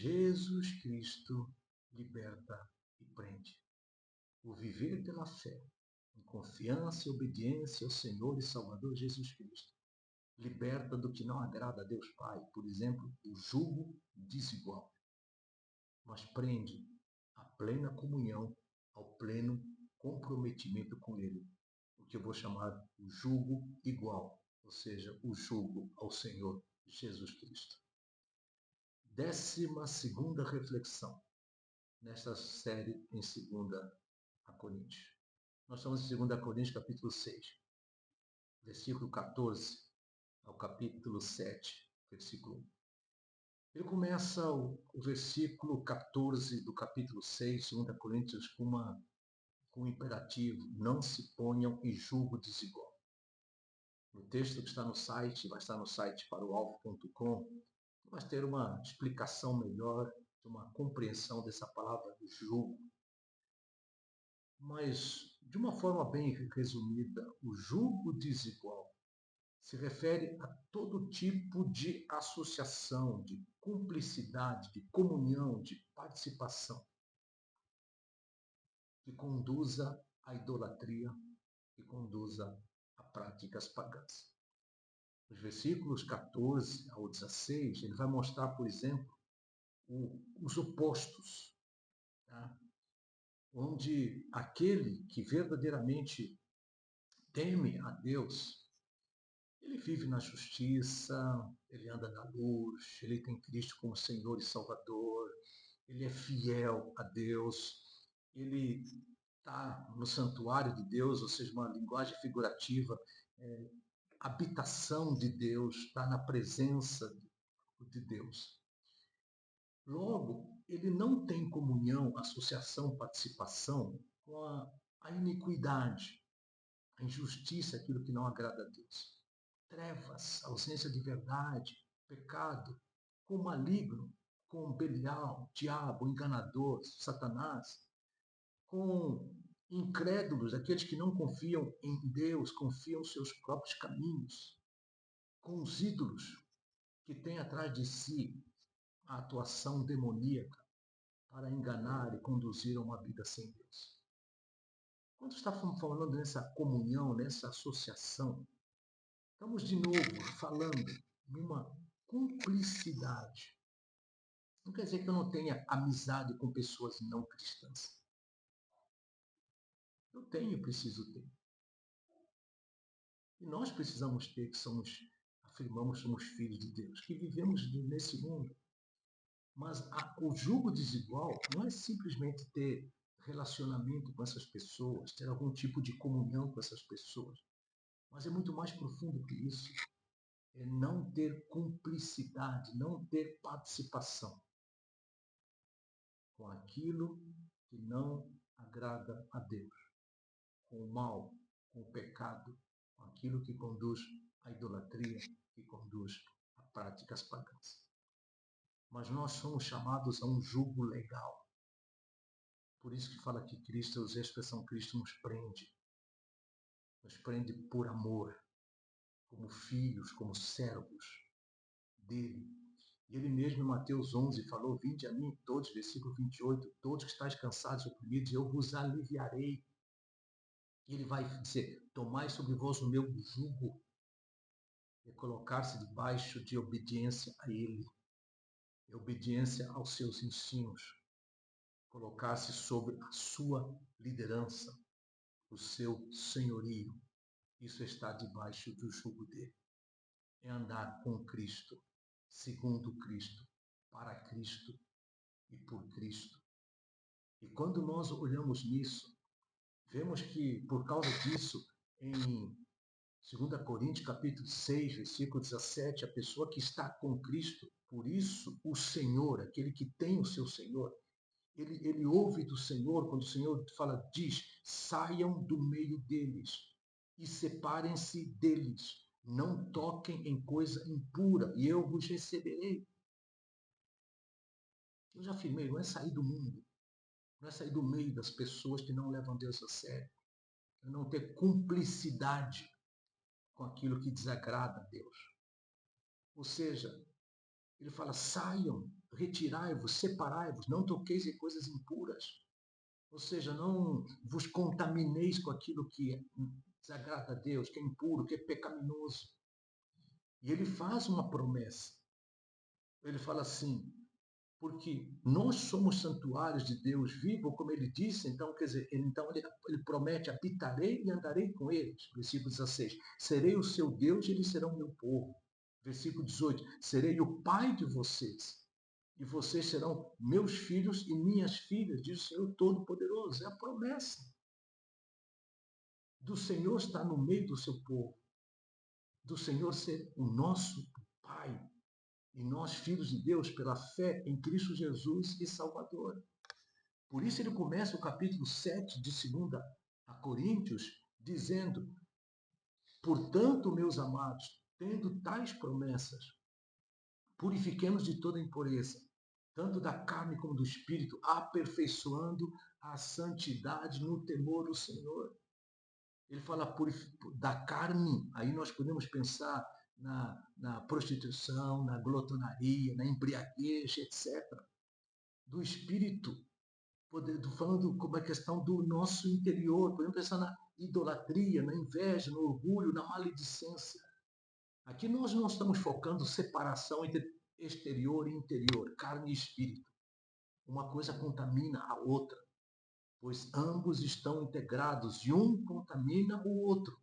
Jesus Cristo liberta e prende. O viver pela fé, em confiança e obediência ao Senhor e Salvador Jesus Cristo, liberta do que não agrada a Deus Pai, por exemplo, o jugo desigual, mas prende a plena comunhão, ao pleno comprometimento com Ele, o que eu vou chamar o jugo igual, ou seja, o jugo ao Senhor Jesus Cristo. 12ª reflexão nesta série em 2 Coríntios. Nós estamos em 2 Coríntios, capítulo 6, versículo 14 ao capítulo 7, versículo 1. Ele começa o versículo 14 do capítulo 6, 2 Coríntios, com um imperativo: não se ponham em julgo desigual. No texto que está no site, vai estar no site paroalvo.com, vai ter uma explicação melhor, uma compreensão dessa palavra julgo. Mas, de uma forma bem resumida, o julgo desigual se refere a todo tipo de associação, de cumplicidade, de comunhão, de participação que conduza à idolatria, que conduza a práticas pagãs. Nos versículos 14 ao 16, ele vai mostrar, por exemplo, os opostos, tá? Onde aquele que verdadeiramente teme a Deus, ele vive na justiça, ele anda na luz, ele tem Cristo como Senhor e Salvador, ele é fiel a Deus, ele está no santuário de Deus, ou seja, uma linguagem figurativa, habitação de Deus, está na presença de Deus. Logo, ele não tem comunhão, associação, participação com a iniquidade, a injustiça, aquilo que não agrada a Deus. Trevas, ausência de verdade, pecado, com o maligno, com Belial, diabo, enganador, Satanás, com incrédulos, aqueles que não confiam em Deus, confiam nos seus próprios caminhos, com os ídolos que têm atrás de si a atuação demoníaca para enganar e conduzir a uma vida sem Deus. Quando estamos falando nessa comunhão, nessa associação, estamos de novo falando numa cumplicidade. Não quer dizer que eu não tenha amizade com pessoas não cristãs. Eu tenho, preciso ter. E nós precisamos ter, que afirmamos, somos filhos de Deus, que vivemos nesse mundo. Mas o jugo desigual não é simplesmente ter relacionamento com essas pessoas, ter algum tipo de comunhão com essas pessoas. Mas é muito mais profundo que isso. É não ter cumplicidade, não ter participação com aquilo que não agrada a Deus, com o mal, com o pecado, com aquilo que conduz à idolatria, que conduz a práticas pagãs. Mas nós somos chamados a um jugo legal. Por isso que fala que Cristo, usa a expressão Cristo nos prende por amor, como filhos, como servos dele. E ele mesmo em Mateus 11 falou: vinde a mim todos, versículo 28, todos que estáis cansados e oprimidos, eu vos aliviarei. E ele vai dizer: tomai sobre vós o meu jugo, e colocar-se debaixo de obediência a ele, obediência aos seus ensinos, colocar-se sobre a sua liderança, o seu senhorio. Isso está debaixo do jugo dele. É andar com Cristo, segundo Cristo, para Cristo e por Cristo. E quando nós olhamos nisso, vemos que, por causa disso, em 2 Coríntios, capítulo 6, versículo 17, a pessoa que está com Cristo, por isso o Senhor, aquele que tem o seu Senhor, ele ouve do Senhor, quando o Senhor diz, saiam do meio deles e separem-se deles. Não toquem em coisa impura e eu vos receberei. Eu já afirmei, não é sair do mundo. Não é sair do meio das pessoas que não levam Deus a sério. É não ter cumplicidade com aquilo que desagrada a Deus. Ou seja, ele fala, saiam, retirai-vos, separai-vos, não toqueis em coisas impuras. Ou seja, não vos contamineis com aquilo que desagrada a Deus, que é impuro, que é pecaminoso. E ele faz uma promessa. Ele fala assim, porque nós somos santuários de Deus vivo, como ele disse, então, quer dizer, ele promete, habitarei e andarei com eles. Versículo 16, serei o seu Deus e eles serão meu povo. Versículo 18, serei o pai de vocês e vocês serão meus filhos e minhas filhas, diz o Senhor Todo-Poderoso. É a promessa do Senhor estar no meio do seu povo, do Senhor ser o nosso Pai, e nós, filhos de Deus, pela fé em Cristo Jesus e Salvador. Por isso ele começa o capítulo 7 de 2 a Coríntios, dizendo, portanto, meus amados, tendo tais promessas, purifiquemos de toda impureza, tanto da carne como do espírito, aperfeiçoando a santidade no temor do Senhor. Ele fala da carne, aí nós podemos pensar na prostituição, na glotonaria, na embriaguez, etc. Do espírito, falando como a questão do nosso interior, podemos pensar na idolatria, na inveja, no orgulho, na maledicência. Aqui nós não estamos focando separação entre exterior e interior, carne e espírito. Uma coisa contamina a outra, pois ambos estão integrados e um contamina o outro.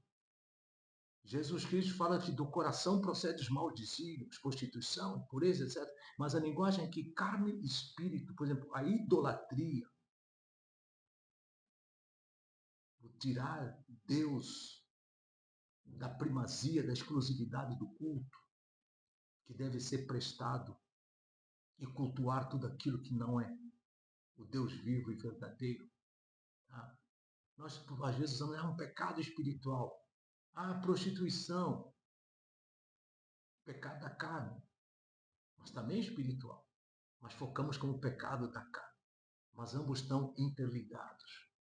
Jesus Cristo fala que do coração procede os maus desígnios, prostituição, impureza, etc. Mas a linguagem aqui, carne e espírito, por exemplo, a idolatria, o tirar Deus da primazia, da exclusividade do culto, que deve ser prestado, e cultuar tudo aquilo que não é o Deus vivo e verdadeiro. Tá? Nós, às vezes, usamos um pecado espiritual. A prostituição, pecado da carne, mas também espiritual. Mas focamos como pecado da carne. Mas ambos estão interligados.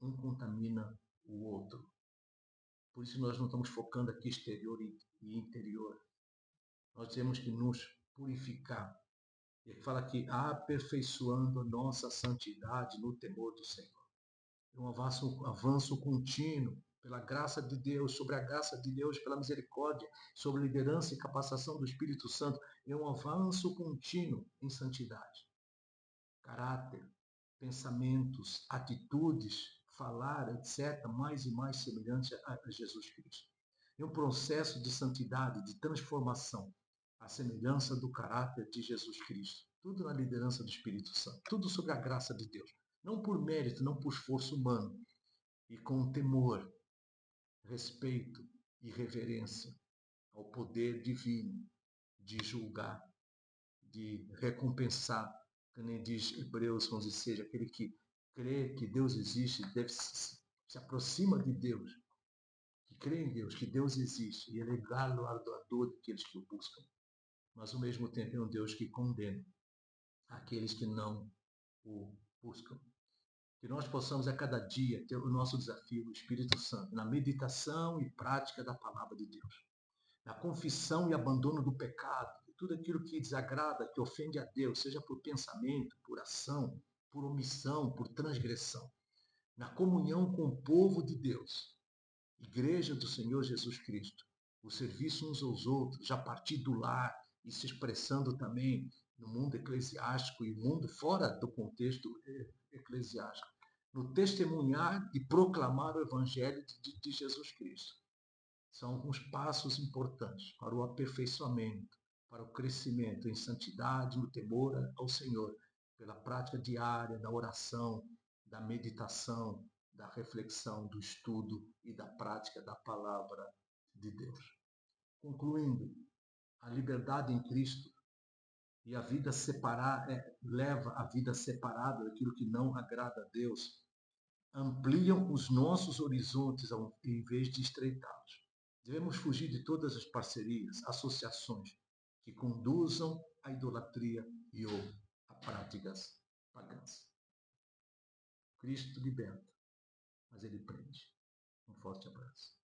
Um contamina o outro. Por isso nós não estamos focando aqui exterior e interior. Nós temos que nos purificar. Ele fala aqui, aperfeiçoando a nossa santidade no temor do Senhor. É um avanço contínuo pela graça de Deus, sobre a graça de Deus, pela misericórdia, sobre a liderança e capacitação do Espírito Santo. É um avanço contínuo em santidade. Caráter, pensamentos, atitudes, falar, etc., mais e mais semelhante a Jesus Cristo. É um processo de santidade, de transformação, a semelhança do caráter de Jesus Cristo. Tudo na liderança do Espírito Santo, tudo sobre a graça de Deus. Não por mérito, não por esforço humano, e com temor, respeito e reverência ao poder divino de julgar, de recompensar, que nem diz Hebreus 11, seja aquele que crê que Deus existe, deve se aproxima de Deus, que crê em Deus, que Deus existe, e ele é galardoador daqueles que o buscam. Mas, ao mesmo tempo, é um Deus que condena aqueles que não o buscam. Que nós possamos, a cada dia, ter o nosso desafio, o Espírito Santo, na meditação e prática da palavra de Deus, na confissão e abandono do pecado, tudo aquilo que desagrada, que ofende a Deus, seja por pensamento, por ação, por omissão, por transgressão, na comunhão com o povo de Deus, Igreja do Senhor Jesus Cristo, o serviço uns aos outros, já a partir do lar e se expressando também no mundo eclesiástico e mundo fora do contexto eclesiástico, no testemunhar e proclamar o Evangelho de Jesus Cristo. São alguns passos importantes para o aperfeiçoamento, para o crescimento em santidade, no temor ao Senhor, pela prática diária da oração, da meditação, da reflexão, do estudo e da prática da palavra de Deus. Concluindo, a liberdade em Cristo e a vida leva a vida separada daquilo que não agrada a Deus, ampliam os nossos horizontes em vez de estreitá-los. Devemos fugir de todas as parcerias, associações que conduzam à idolatria e ou a práticas pagãs. Cristo liberta, mas ele prende. Um forte abraço.